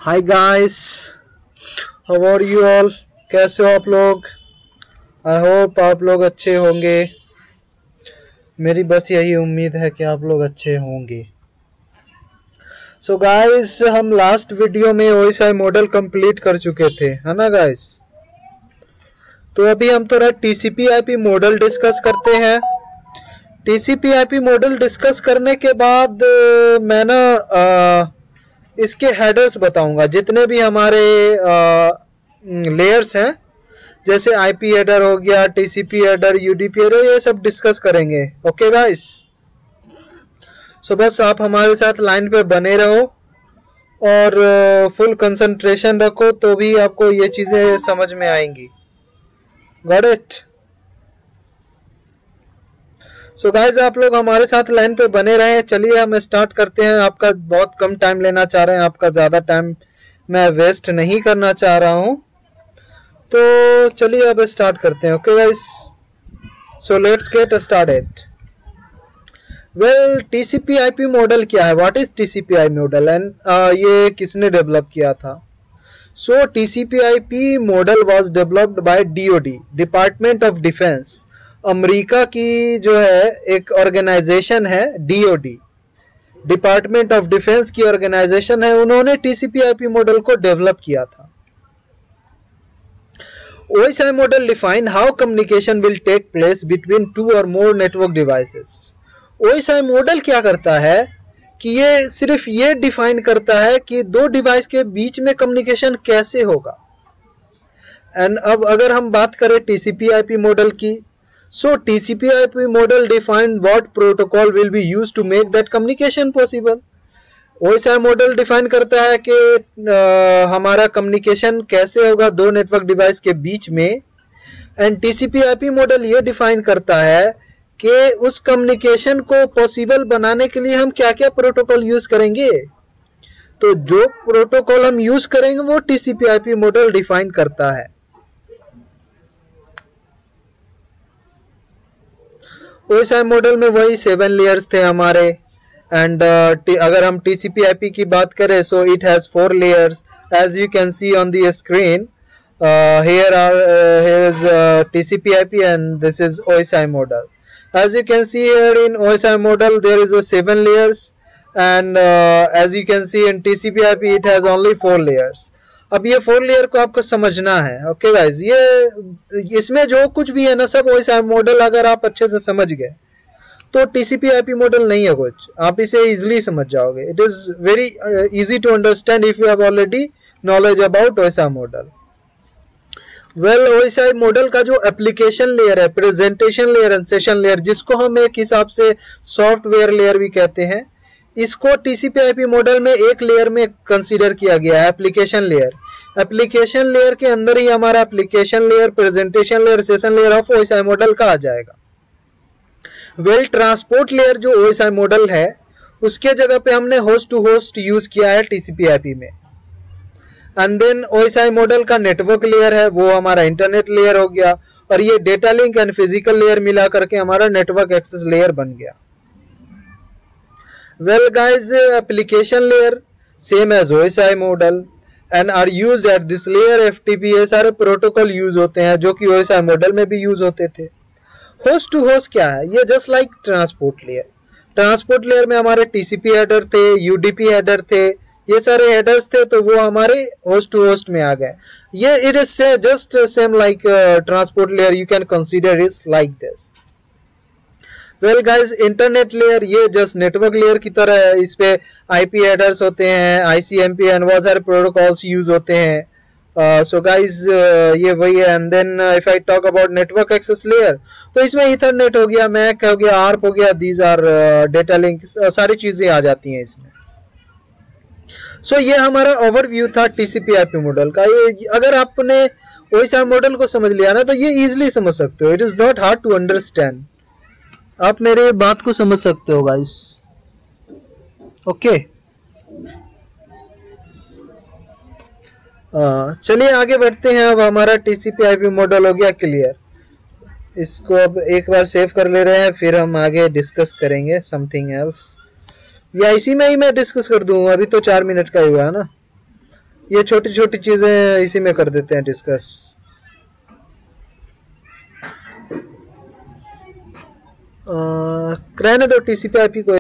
Hi guys, how are you all. कैसे हो आप लोग। आई होप आप लोग अच्छे होंगे। मेरी बस यही उम्मीद है कि आप लोग अच्छे होंगे। सो गाइस, हम लास्ट वीडियो में ओएसआई मॉडल कंप्लीट कर चुके थे, है ना गाइस। तो अभी हम थोड़ा टीसीपी आईपी मॉडल डिस्कस करते हैं। टीसीपी आईपी मॉडल डिस्कस करने के बाद मैं ना इसके हेडर्स बताऊंगा, जितने भी हमारे लेयर्स हैं, जैसे आईपी हेडर हो गया, टीसीपी हेडर, यूडीपी हेडर, ये सब डिस्कस करेंगे। ओके गाइस, सो बस आप हमारे साथ लाइन पे बने रहो और फुल कंसंट्रेशन रखो, तो भी आपको ये चीज़ें समझ में आएंगी। Got it. सो गाइस, आप लोग हमारे साथ लाइन पे बने रहे। चलिए हम स्टार्ट करते हैं। आपका बहुत कम टाइम लेना चाह रहे हैं, आपका ज़्यादा टाइम मैं वेस्ट नहीं करना चाह रहा हूँ। तो चलिए अब स्टार्ट करते हैं। Okay guys, so let's get started. Well, TCP IP model क्या है, what is TCP I model, and ये किसने डेवलप किया था। So TCP IP model was developed by DOD, department of defence. America की जो है एक ऑर्गेनाइजेशन है डीओडी, डिपार्टमेंट ऑफ डिफेंस की ऑर्गेनाइजेशन है, उन्होंने टीसीपी आईपी मॉडल को डेवलप किया था। OSI model define how communication will take place between two or more network devices. OSI model क्या करता है कि ये सिर्फ ये डिफाइन करता है कि दो डिवाइस के बीच में कम्युनिकेशन कैसे होगा। एंड अब अगर हम बात करें TCP IP मॉडल की, so TCP IP model define what protocol will be used to make that communication possible. OSI model define करता है कि हमारा कम्युनिकेशन कैसे होगा दो नेटवर्क डिवाइस के बीच में। एंड TCP IP मॉडल ये डिफाइन करता है कि उस कम्युनिकेशन को पॉसिबल बनाने के लिए हम क्या क्या प्रोटोकॉल यूज करेंगे। तो जो प्रोटोकॉल हम यूज करेंगे वो TCP IP मॉडल डिफाइन करता है। OSI मॉडल में वही 7 लेयर्स थे हमारे। एंड अगर हम TCP IP की बात करें, so it has 4 layers as you can see on the screen. Here is TCP IP and this is OSI model. As you can see here in OSI model there is a 7 layers and as you can see in TCP IP it has only 4 layers. अब ये 4 layer को आपको समझना है। Okay guys, ये इसमें जो कुछ भी है ना सब OSI मॉडल अगर आप अच्छे से समझ गए तो TCP IP मॉडल नहीं है कुछ, आप इसे इजीली समझ जाओगे। It is very easy to understand if you have already knowledge about OSI model. Well, OSI model का जो एप्लीकेशन लेयर है, presentation layer and session layer, जिसको हम एक हिसाब से सॉफ्टवेयर लेयर भी कहते हैं, इसको TCP IP मॉडल में एक लेयर में कंसीडर किया गया है, एप्लीकेशन लेयर। एप्लीकेशन लेयर के अंदर ही हमारा application layer, presentation layer, session layer of OSI model का आ जाएगा। वेल, ट्रांसपोर्ट लेयर जो OSI मॉडल है उसके जगह पे हमने होस्ट टू होस्ट यूज किया है TCP IP में। एंड देन OSI मॉडल का नेटवर्क लेयर है, वो हमारा इंटरनेट लेयर हो गया, और ये data link and physical layer मिला करके हमारा नेटवर्क एक्सेस लेयर बन गया। Well guys, application layer same as OSI model and are used at this layer. FTP, ये सारे प्रोटोकॉल यूज होते हैं जो कि OSI मॉडल में भी यूज होते थे। होस्ट टू होस्ट क्या है, ये just like transport layer. Transport layer में हमारे TCP हेडर थे, UDP हेडर थे, ये सारे हेडर्स थे, तो वो हमारे होस्ट टू होस्ट में आ गए। ये it is just same like transport layer, you can consider is like this. Well guys, internet layer ये जस्ट नेटवर्क लेयर की तरह है, इस पे IP हेडर्स होते हैं, ICMP एंड बहुत सारे प्रोटोकॉल्स यूज होते हैं। सो गाइज, ये वही है। And then if I talk about network access layer, तो इसमें ईथरनेट हो गया, मैक हो गया, ARP हो गया, दीज आर डेटा लिंक, सारी चीजें आ जाती हैं इसमें। सो ये हमारा ओवरव्यू था TCP IP मॉडल का। ये अगर आपने OSI मॉडल को समझ लिया ना तो ये इजीली समझ सकते हो। It is not hard to understand, आप मेरे बात को समझ सकते हो गाइस। ओके, चलिए आगे बढ़ते हैं। अब हमारा TCP IP मॉडल हो गया क्लियर। इसको अब एक बार सेव कर ले रहे हैं, फिर हम आगे डिस्कस करेंगे समथिंग एल्स, या इसी में ही मैं डिस्कस कर दूं। अभी तो 4 मिनट का ही हुआ है ना। ये छोटी छोटी चीज़ें इसी में कर देते हैं डिस्कस। रहने दो TCP/IP को।